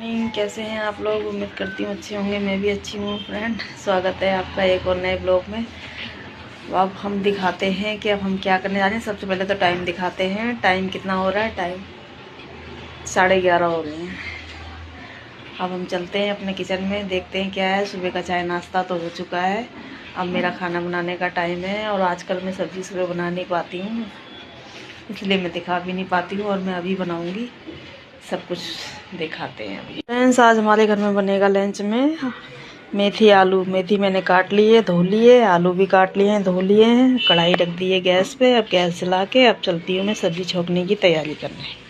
Morning, कैसे हैं आप लोग। उम्मीद करती हूँ अच्छे होंगे। मैं भी अच्छी हूँ फ्रेंड। स्वागत है आपका एक और नए ब्लॉग में। अब हम दिखाते हैं कि अब हम क्या करने जा रहे हैं। सबसे पहले तो टाइम दिखाते हैं। टाइम कितना हो रहा है। टाइम 11:30 हो रहे हैं। अब हम चलते हैं अपने किचन में, देखते हैं क्या है। सुबह का चाय नाश्ता तो हो चुका है। अब मेरा खाना बनाने का टाइम है। और आजकल मैं सब्ज़ी सुबह बना नहीं पाती हूँ, इसलिए मैं दिखा भी नहीं पाती हूँ। और मैं अभी बनाऊँगी, सब कुछ दिखाते हैं अभी। फ्रेंड्स, आज हमारे घर में बनेगा लंच में मेथी आलू। मेथी मैंने काट ली है, धो लिए। आलू भी काट लिए हैं, धो लिए हैं। कढ़ाई रख दी है गैस पे। अब गैस जला के अब चलती हूँ मैं सब्जी छोंकने की तैयारी करने।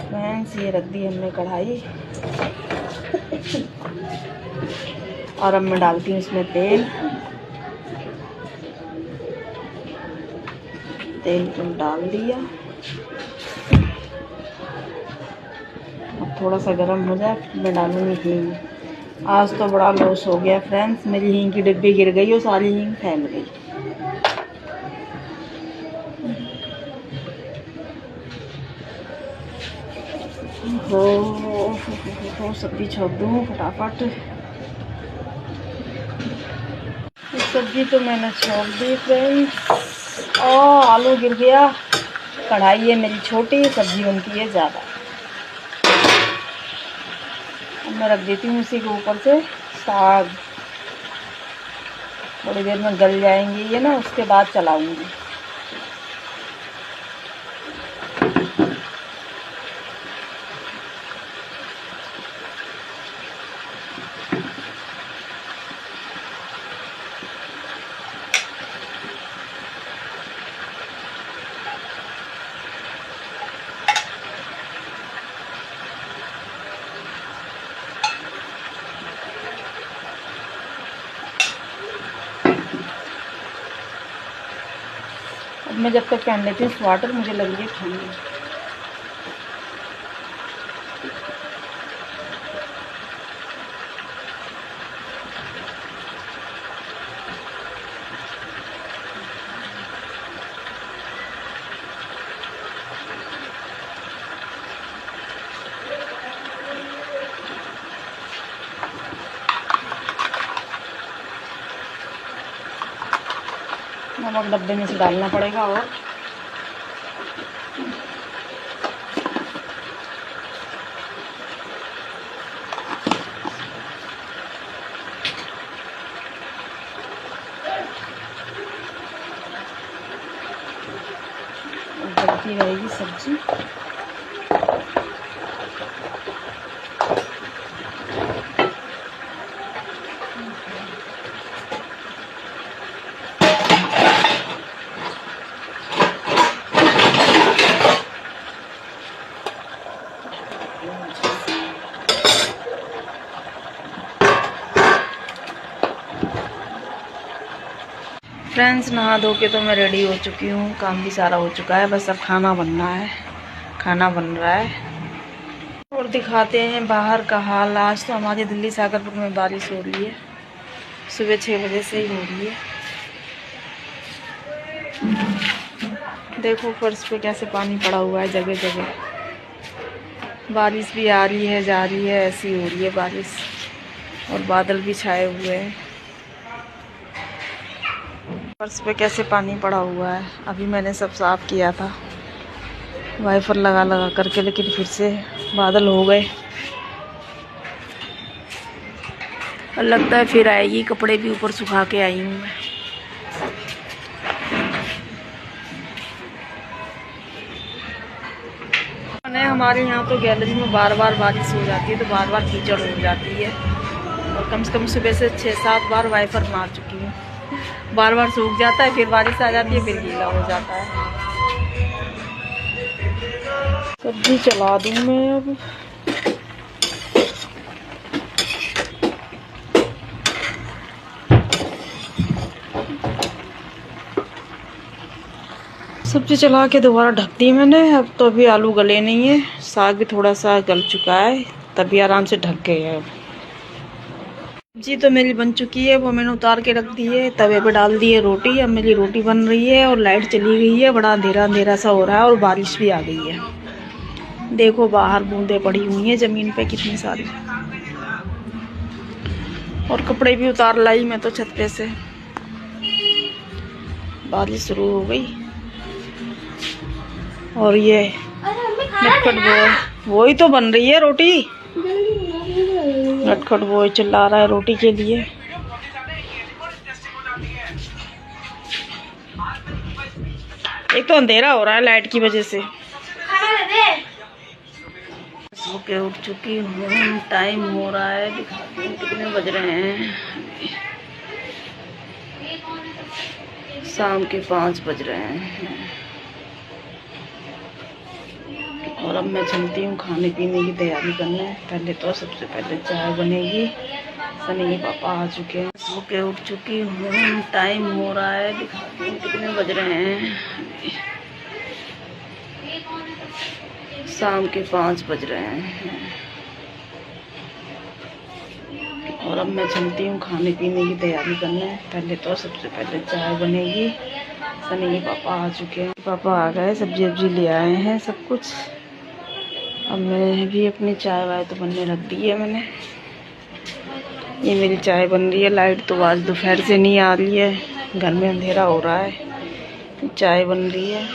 फ्रेंड्स, ये रख दी हमने कढ़ाई। और अब मैं डालती हूँ इसमें तेल। तेल को डाल दिया। अब थोड़ा सा गर्म हो जाए फिर मैं डालूंगी हींग। आज तो बड़ा लॉस हो गया फ्रेंड्स, मेरी हींग की डिब्बी गिर गई और सारी हींग फैल गई। हो सब्जी छोंक दूँ फटाफट। सब्जी तो मैंने छोंक दी फ्रेंड्स। और आलू गिर गया। कढ़ाई है मेरी छोटी, सब्जी उनकी है ज़्यादा। अब मैं रख देती हूँ उसी के ऊपर से साग। थोड़ी देर में गल जाएंगी ये ना, उसके बाद चलाऊंगी। अब मैं जब तक पहन लेती हूँ स्वेटर, मुझे लग रही है ठंडी। नमक डब्बे में से डालना पड़ेगा। और गलती रहेगी सब्जी। फ्रेंड्स, नहा धो के तो मैं रेडी हो चुकी हूँ। काम भी सारा हो चुका है, बस अब खाना बनना है। खाना बन रहा है। और दिखाते हैं बाहर का हाल। आज तो हमारी दिल्ली सागरपुर में बारिश हो रही है। सुबह 6 बजे से ही हो रही है। देखो फर्श पे कैसे पानी पड़ा हुआ है जगह जगह। बारिश भी आ रही है, जा रही है, ऐसी हो रही है बारिश। और बादल भी छाए हुए हैं। फर्श पे कैसे पानी पड़ा हुआ है। अभी मैंने सब साफ किया था वाइपर लगा लगा करके, लेकिन फिर से बादल हो गए। और लगता है फिर आएगी। कपड़े भी ऊपर सुखा के आई हूँ मैं। हमारे यहाँ तो गैलरी में बार बार बारिश हो जाती है, तो बार बार कीचड़ हो जाती है। और कम से कम सुबह से 6-7 बार वाइपर मार चुकी हूँ। बार बार सूख जाता है, फिर बारिश आ जाती है, फिर गीला हो जाता है। सब्जी चला दूँ मैं अब। सब्जी चला के दोबारा ढक दी मैंने। अब तो अभी आलू गले नहीं है। साग भी थोड़ा सा गल चुका है, तभी आराम से ढक गए है। अब सब्जी तो मेरी बन चुकी है, वो मैंने उतार के रख दी है। तवे पे डाल दी है रोटी। अब मेरी रोटी बन रही है। और लाइट चली गई है। बड़ा अंधेरा अंधेरा सा हो रहा है और बारिश भी आ गई है। देखो बाहर बूंदे पड़ी हुई हैं ज़मीन पे कितनी सारी, और कपड़े भी उतार लाई मैं तो छत पे से। बारिश शुरू हो गई और ये नटखट वही तो बन रही है रोटी। नटखट वो चिल्ला रहा है रोटी के लिए। एक तो अंधेरा हो रहा है लाइट की वजह से। सो के उठ चुकी हूँ, टाइम हो रहा है, दिखाती हूँ कितने बज रहे हैं। शाम के 5 बज रहे हैं और अब मैं चलती हूँ खाने पीने की तैयारी करने। पहले तो सबसे पहले चाय बनेगी। सनी के पापा आ चुके हैं। सो के उठ चुकी हूँ, टाइम हो रहा है, दिखाती हूँ कितने बज रहे हैं। शाम के 5 बज रहे हैं और अब मैं चलती हूँ खाने पीने की तैयारी करने। पहले तो सबसे पहले चाय बनेगी। सनी के पापा आ चुके हैं। पापा आ गए, सब्जी वब्जी ले आए हैं सब कुछ। अब मैं भी अपनी चाय वाय तो बनने रख दी है मैंने। ये मेरी चाय बन रही है। लाइट तो आज दोपहर से नहीं आ रही है, घर में अंधेरा हो रहा है। चाय बन रही है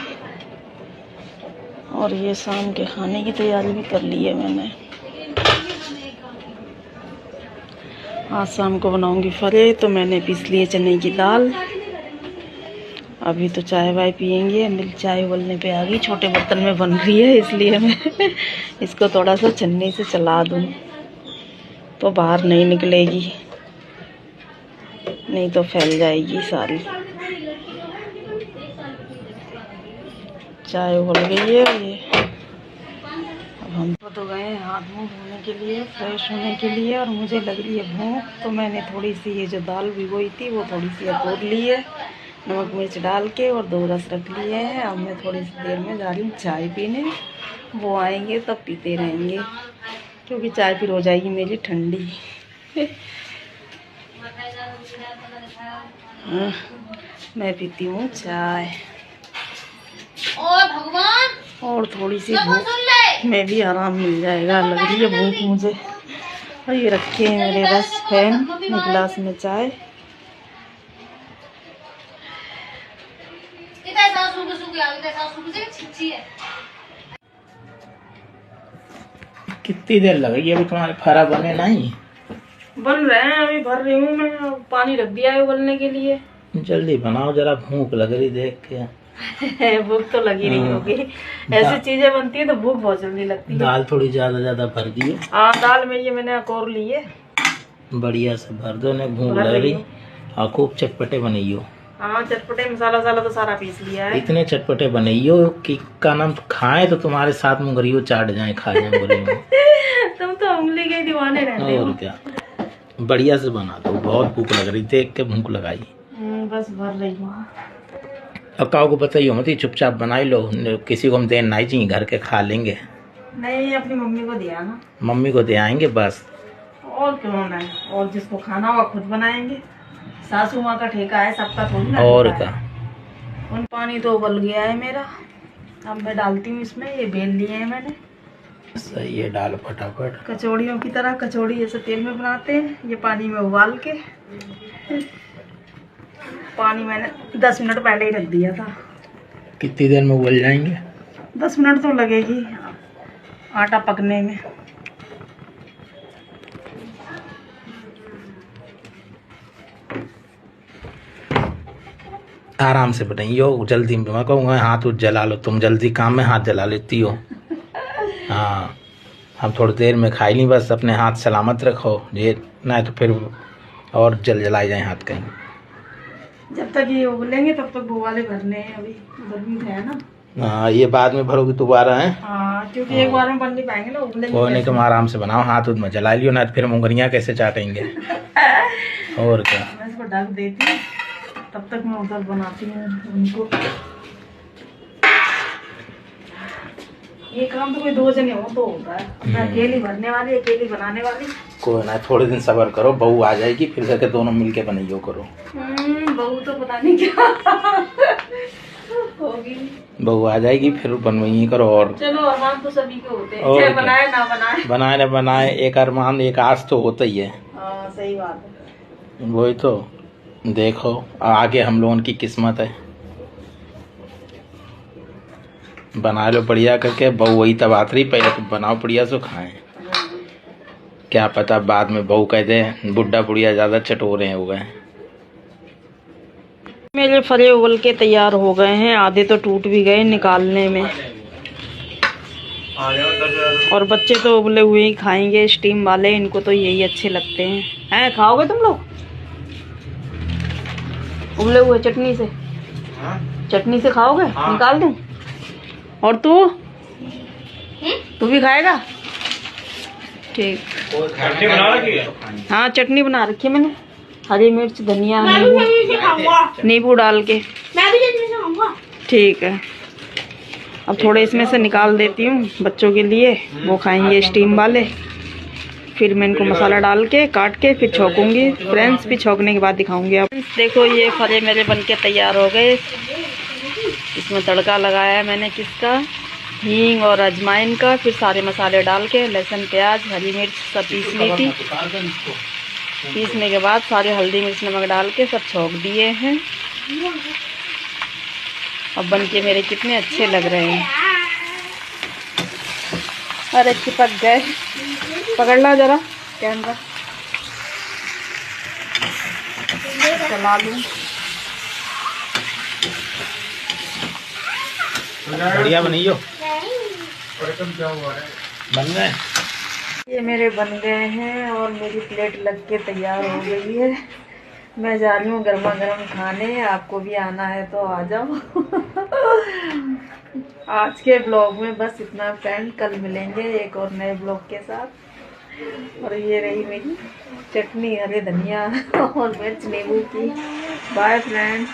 और ये शाम के खाने की तैयारी भी कर ली है मैंने। आज शाम को बनाऊंगी फरे, तो मैंने पीस लिए चने की दाल। अभी तो चाय वाय पियेंगे। मिल चाय उबलने पे आ गई, छोटे बर्तन में बन रही है इसलिए मैं इसको थोड़ा सा छन्नी से चला दूँ तो बाहर नहीं निकलेगी, नहीं तो फैल जाएगी सारी। चाय उबल गई है ये। अब हम तो गए हाथ मुँह धोने के लिए, फ्रेश होने के लिए, और मुझे लग रही है भूख, तो मैंने थोड़ी सी ये जो दाल भिगोई थी वो थोड़ी सी अपोर ली है, नमक मिर्च डाल के, और 2 रस रख लिए हैं। अब मैं थोड़ी सी देर में जा रही हूँ चाय पीने। वो आएंगे तब पीते रहेंगे, क्योंकि चाय फिर हो जाएगी मेरी ठंडी। मैं पीती हूँ चाय। और थोड़ी सी भूख में भी आराम मिल जाएगा, लग रही है भूख मुझे। और ये रखे हैं मेरे रस फैन गिलास में चाय। कितनी देर लगेगी अभी तुम्हारे फरा बने? नहीं बन रहे हैं, अभी भर रही हूँ मैं। पानी रख दिया है उबलने के लिए। जल्दी बनाओ, जरा भूख लग रही देख के। भूख तो लगी रही होगी, ऐसी चीजें बनती है तो भूख बहुत जल्दी लगती है। दाल थोड़ी ज्यादा भर दियो। हाँ, दाल में ये मैंने अकोर ली है, बढ़िया से भर दो, ने भूख लग रही। और खूब चटपटे बनाइयो। हाँ, चटपटे मसाला वसाला तो सारा पीस लिया है। इतने चटपटे बनाइयो कि का नाम खाए तो तुम्हारे साथ मुंगरियो चाट जाए, खा जाए। तुम तो उंगली के दीवाने रहते हो। और क्या, बढ़िया से बना दो। बहुत भूख लग रही, देख के भूख लगाई। बस भर रही हूँ। अब काऊ को बताइयो मत, चुपचाप बनाई लो, किसी को हम देन नहीं चाहिए, घर के खा लेंगे। नहीं, अपनी मम्मी को दिया ना। मम्मी को दे आएंगे बस। और क्यों नहीं, और जिसको खाना होगा खुद बनाएंगे। सासू माँ का ठेका है, सबका थोड़ी ना। और क्या। उन पानी तो उबल गया है मेरा। अब मैं डालती हूँ इसमें, ये बेल लिए हैं मैंने। सही है, डाल फटाफट। कचौड़ियों की तरह, कचौड़ी जैसे तेल में बनाते हैं, ये पानी में उबाल के। पानी मैंने 10 मिनट पहले ही रख दिया था। कितनी देर में उबल जाएंगे? 10 मिनट तो लगेगी आटा पकने में। आराम से बनाइयो, जल्दी। मैं कहूँगा हाथ जला लो, तुम जल्दी काम में हाथ जला लेती हो। हाँ, हम थोड़ी देर में खाई नहीं, बस अपने हाथ सलामत रखो, ये ना तो फिर और जलाए जाए हाथ कहीं। जब तक ये उबलेंगे तब तक वो वाले भरने हैं, अभी गर्मी है ना। हाँ, ये बाद में भरोगी दोबारा है। हाँ, क्योंकि एक बार में बन नहीं पाएंगे ना, उबलेंगे। वो नहीं, तुम आराम से बनाओ, हाथ उद में जला लियो, ना तो फिर मुंगरियाँ कैसे चाटेंगे। और क्या। मैं इसको ढक देती हूँ, तब तक मैं उधर बनाती हूँ उनको। ये काम तो कोई 2 जने हो तो होता है। मैं अकेली भरने वाली, अकेली बनाने वाली। कोई ना, थोड़े दिन सब्र करो, बहू आ जाएगी, फिर जाके दोनों मिलके बनाइयो करो। बहू तो पता नहीं क्या। होगी। बहू आ जाएगी फिर बनवाइए करो। और चलो अरमान तो सभी के होते हैं, और चाहे क्या? बनाए ना बनाए। बनाए न बनाए एक अरमान एक आस तो होता ही है। हाँ सही बात है। वही तो, देखो आगे हम लोगों की किस्मत है। बना लो बढ़िया करके, बहू वही तब आती रही, पहले तो बनाओ बढ़िया सो खाएं। क्या पता बाद में बहू कह दे बुढ़ा बुढ़िया ज़्यादा चटोरे हो गए। मेरे फले उबल के तैयार हो गए हैं, आधे तो टूट भी गए निकालने में। और बच्चे तो उबले हुए ही खाएंगे, स्टीम वाले, इनको तो यही अच्छे लगते हैं। हैं खाओगे तुम लोग उबले हुए चटनी से? चटनी से खाओगे? निकाल दूं? और तू भी खाएगा? ठीक। चटनी बना रखी है? हाँ चटनी बना रखी है मैंने, हरी मिर्च धनिया नींबू डाल के। मैं भी चटनी से खाऊंगा। ठीक है, अब थोड़े इसमें से निकाल देती हूँ बच्चों के लिए, वो खाएंगे स्टीम वाले। फिर मैं इनको मसाला डाल के काट के फिर छौंकूंगी फ्रेंड्स, फिर छौंकने के बाद दिखाऊंगी आप। देखो ये फले मेरे बनके तैयार हो गए। इसमें तड़का लगाया है मैंने किसका, हींग और अजवाइन का, फिर सारे मसाले डाल के लहसुन प्याज हरी मिर्च सब पीस ली थी। पीसने के बाद सारे हल्दी मिर्च नमक डाल के सब छौंक दिए हैं। अब बन के मेरे कितने अच्छे लग रहे हैं। अरे चिपक गए, पकड़ ला जरा कैमरा, चला लूं। बढ़िया बनियो। बन गए। ये मेरे बन गए हैं और मेरी प्लेट लग के तैयार हो गई है। मैं जा रही हूँ गर्मा गर्म खाने, आपको भी आना है तो आ जाओ। आज के ब्लॉग में बस इतना फ्रेंड, कल मिलेंगे एक और नए ब्लॉग के साथ। और ये रही मेरी चटनी हरे धनिया और मिर्च नींबू की। Bye friend.